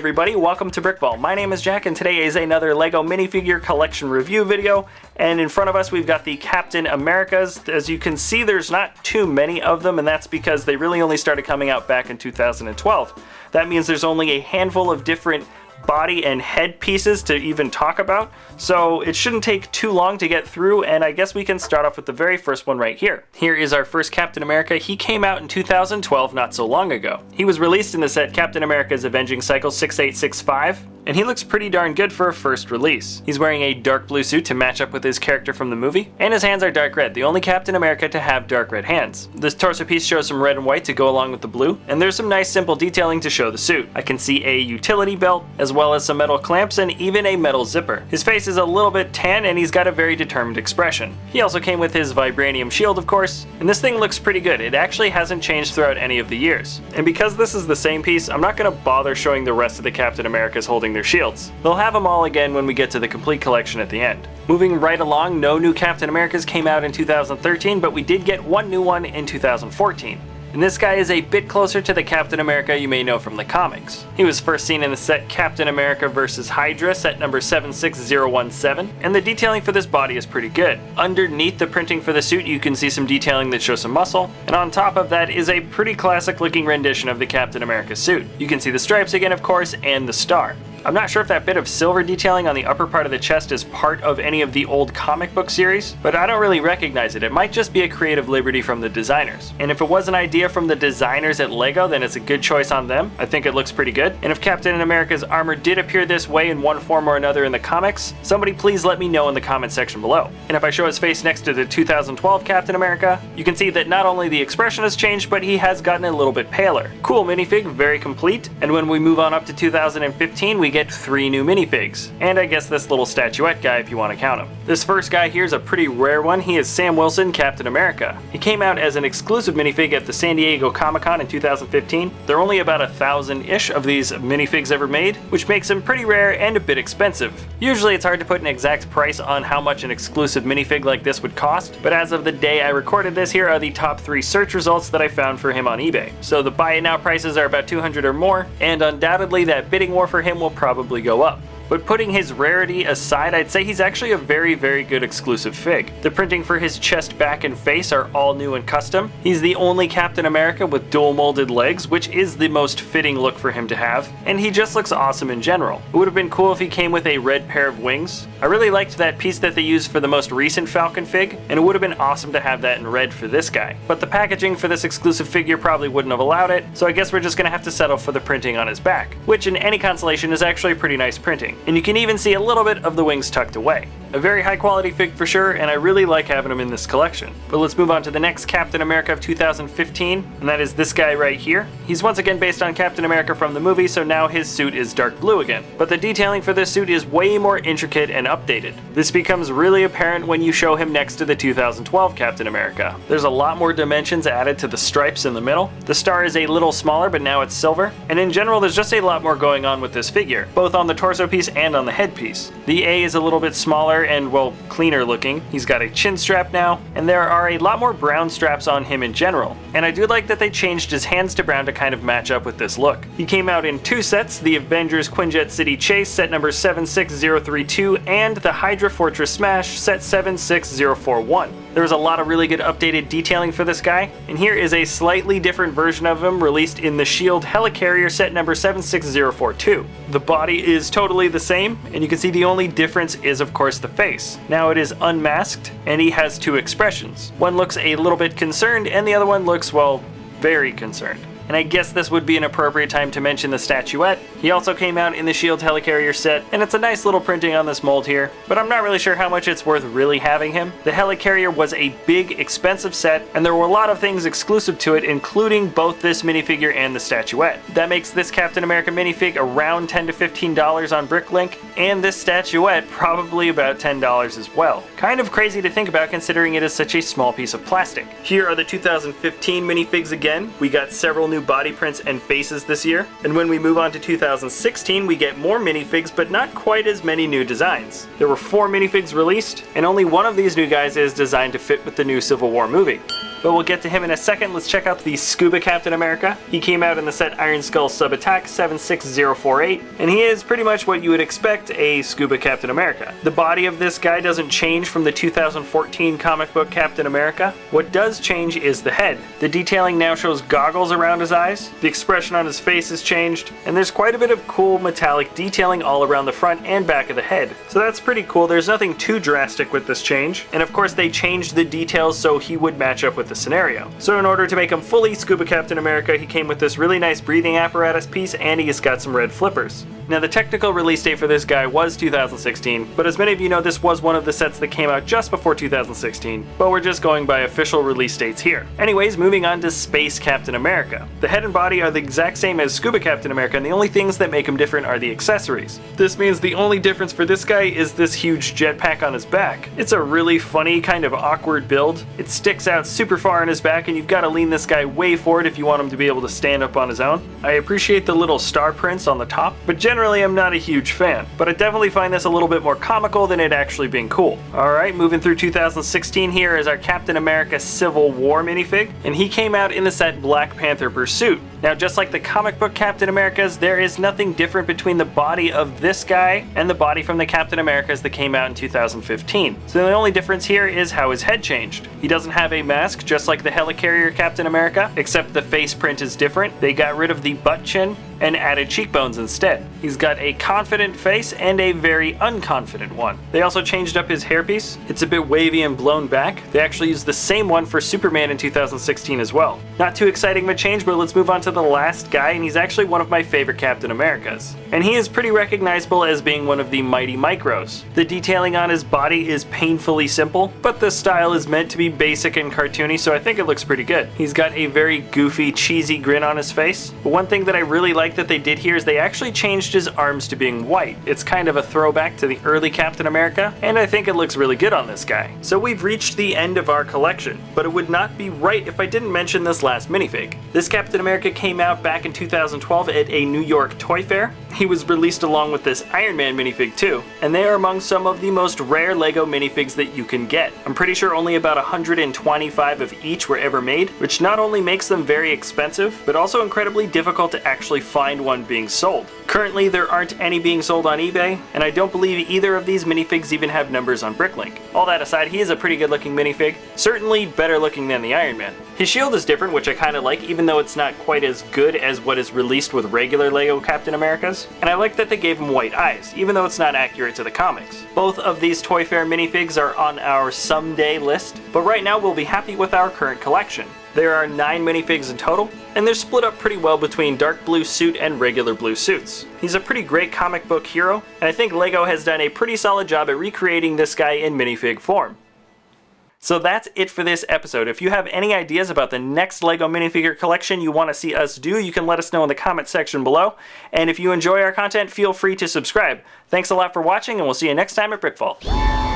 everybody, welcome to BrickVault. My name is Jack and today is another LEGO minifigure collection review video, and in front of us we've got the Captain Americas. As you can see, there's not too many of them, and that's because they really only started coming out back in 2012. That means there's only a handful of different body and head pieces to even talk about, so it shouldn't take too long to get through, and I guess we can start off with the very first one right here. Here is our first Captain America. He came out in 2012, not so long ago. He was released in the set Captain America's Avenging Cycle 6865, and he looks pretty darn good for a first release. He's wearing a dark blue suit to match up with his character from the movie, and his hands are dark red, the only Captain America to have dark red hands. This torso piece shows some red and white to go along with the blue, and there's some nice simple detailing to show the suit. I can see a utility belt, as well as some metal clamps and even a metal zipper. His face is a little bit tan and he's got a very determined expression. He also came with his vibranium shield, of course, and this thing looks pretty good. It actually hasn't changed throughout any of the years. And because this is the same piece, I'm not going to bother showing the rest of the Captain Americas holding their shields. They'll have them all again when we get to the complete collection at the end. Moving right along, no new Captain Americas came out in 2013, but we did get one new one in 2014. And this guy is a bit closer to the Captain America you may know from the comics. He was first seen in the set Captain America vs. Hydra, set number 76017, and the detailing for this body is pretty good. Underneath the printing for the suit you can see some detailing that shows some muscle, and on top of that is a pretty classic looking rendition of the Captain America suit. You can see the stripes again, of course, and the star. I'm not sure if that bit of silver detailing on the upper part of the chest is part of any of the old comic book series, but I don't really recognize it. It might just be a creative liberty from the designers. And if it was an idea from the designers at LEGO, then it's a good choice on them. I think it looks pretty good. And if Captain America's armor did appear this way in one form or another in the comics, somebody please let me know in the comment section below. And if I show his face next to the 2012 Captain America, you can see that not only the expression has changed, but he has gotten a little bit paler. Cool minifig, very complete. And when we move on up to 2015, we get 3 new minifigs, and I guess this little statuette guy if you want to count him. This first guy here is a pretty rare one. He is Sam Wilson, Captain America. He came out as an exclusive minifig at the San Diego Comic-Con in 2015. There are only about 1,000-ish of these minifigs ever made, which makes him pretty rare and a bit expensive. Usually it's hard to put an exact price on how much an exclusive minifig like this would cost, but as of the day I recorded this, here are the top 3 search results that I found for him on eBay. So the buy it now prices are about 200 or more, and undoubtedly that bidding war for him will probably go up. But putting his rarity aside, I'd say he's actually a very good exclusive fig. The printing for his chest, back, and face are all new and custom. He's the only Captain America with dual molded legs, which is the most fitting look for him to have, and he just looks awesome in general. It would have been cool if he came with a red pair of wings. I really liked that piece that they used for the most recent Falcon fig, and it would have been awesome to have that in red for this guy. But the packaging for this exclusive figure probably wouldn't have allowed it, so I guess we're just gonna have to settle for the printing on his back, which in any constellation is actually pretty nice printing. And you can even see a little bit of the wings tucked away. A very high quality fig for sure, and I really like having him in this collection. But let's move on to the next Captain America of 2015, and that is this guy right here. He's once again based on Captain America from the movie, so now his suit is dark blue again. But the detailing for this suit is way more intricate and updated. This becomes really apparent when you show him next to the 2012 Captain America. There's a lot more dimensions added to the stripes in the middle. The star is a little smaller, but now it's silver. And in general, there's just a lot more going on with this figure, both on the torso piece and on the headpiece. The A is a little bit smaller and, well, cleaner looking. He's got a chin strap now, and there are a lot more brown straps on him in general. And I do like that they changed his hands to brown to kind of match up with this look. He came out in 2 sets, the Avengers Quinjet City Chase, set number 76032, and the Hydra Fortress Smash, set 76041. There was a lot of really good updated detailing for this guy, and here is a slightly different version of him released in the S.H.I.E.L.D. Helicarrier set number 76042. The body is totally the same, and you can see the only difference is of course the face. Now it is unmasked, and he has 2 expressions. One looks a little bit concerned, and the other one looks, well, very concerned. And I guess this would be an appropriate time to mention the statuette. He also came out in the S.H.I.E.L.D. Helicarrier set, and it's a nice little printing on this mold here, but I'm not really sure how much it's worth really having him. The Helicarrier was a big, expensive set, and there were a lot of things exclusive to it, including both this minifigure and the statuette. That makes this Captain America minifig around $10 to $15 on BrickLink, and this statuette probably about $10 as well. Kind of crazy to think about considering it is such a small piece of plastic. Here are the 2015 minifigs again. We got several new body prints and faces this year, and when we move on to 2016 we get more minifigs, but not quite as many new designs. There were 4 minifigs released, and only one of these new guys is designed to fit with the new Civil War movie. but we'll get to him in a second. Let's check out the Scuba Captain America. He came out in the set Iron Skull Sub-Attack 76048, and he is pretty much what you would expect a Scuba Captain America. The body of this guy doesn't change from the 2014 comic book Captain America. What does change is the head. The detailing now shows goggles around his eyes, the expression on his face has changed, and there's quite a bit of cool metallic detailing all around the front and back of the head. So that's pretty cool. There's nothing too drastic with this change, and of course they changed the details so he would match up with the scenario. So in order to make him fully Scuba Captain America, he came with this really nice breathing apparatus piece, and he's got some red flippers. Now the technical release date for this guy was 2016, but as many of you know, this was one of the sets that came out just before 2016, but we're just going by official release dates here. Anyways, moving on to Space Captain America. The head and body are the exact same as Scuba Captain America, and the only things that make him different are the accessories. This means the only difference for this guy is this huge jetpack on his back. It's a really funny, kind of awkward build. It sticks out super far on his back, and you've got to lean this guy way forward if you want him to be able to stand up on his own. I appreciate the little star prints on the top, but generally I'm not a huge fan. But I definitely find this a little bit more comical than it actually being cool. Alright, moving through 2016, here is our Captain America Civil War minifig, and he came out in the set Black Panther Pursuit. Now just like the comic book Captain Americas, there is nothing different between the body of this guy and the body from the Captain Americas that came out in 2015. So the only difference here is how his head changed. He doesn't have a mask just like the helicarrier Captain America, except the face print is different. They got rid of the butt chin and added cheekbones instead. He's got a confident face and a very unconfident one. They also changed up his hairpiece. It's a bit wavy and blown back. They actually used the same one for Superman in 2016 as well. Not too exciting of a change, but let's move on to the last guy, and he's actually one of my favorite Captain Americas. And he is pretty recognizable as being one of the Mighty Micros. The detailing on his body is painfully simple, but the style is meant to be basic and cartoony, so I think it looks pretty good. He's got a very goofy, cheesy grin on his face. But one thing that I really like that they did here is they actually changed his arms to being white. It's kind of a throwback to the early Captain America, and I think it looks really good on this guy. So we've reached the end of our collection, but it would not be right if I didn't mention this last minifig. This Captain America came out back in 2012 at a New York toy fair. He was released along with this Ironman minifig too, and they are among some of the most rare LEGO minifigs that you can get. I'm pretty sure only about 125 of each were ever made, which not only makes them very expensive, but also incredibly difficult to actually find one being sold. Currently, there aren't any being sold on eBay, and I don't believe either of these minifigs even have numbers on BrickLink. All that aside, he is a pretty good looking minifig, certainly better looking than the Iron Man. His shield is different, which I kind of like, even though it's not quite as good as what is released with regular LEGO Captain Americas. And I like that they gave him white eyes, even though it's not accurate to the comics. Both of these Toy Fair minifigs are on our someday list, but right now we'll be happy with our current collection. There are 9 minifigs in total, and they're split up pretty well between dark blue suit and regular blue suits. He's a pretty great comic book hero, and I think LEGO has done a pretty solid job at recreating this guy in minifig form. So that's it for this episode. If you have any ideas about the next LEGO minifigure collection you want to see us do, you can let us know in the comment section below. And if you enjoy our content, feel free to subscribe. Thanks a lot for watching, and we'll see you next time at BrickVault.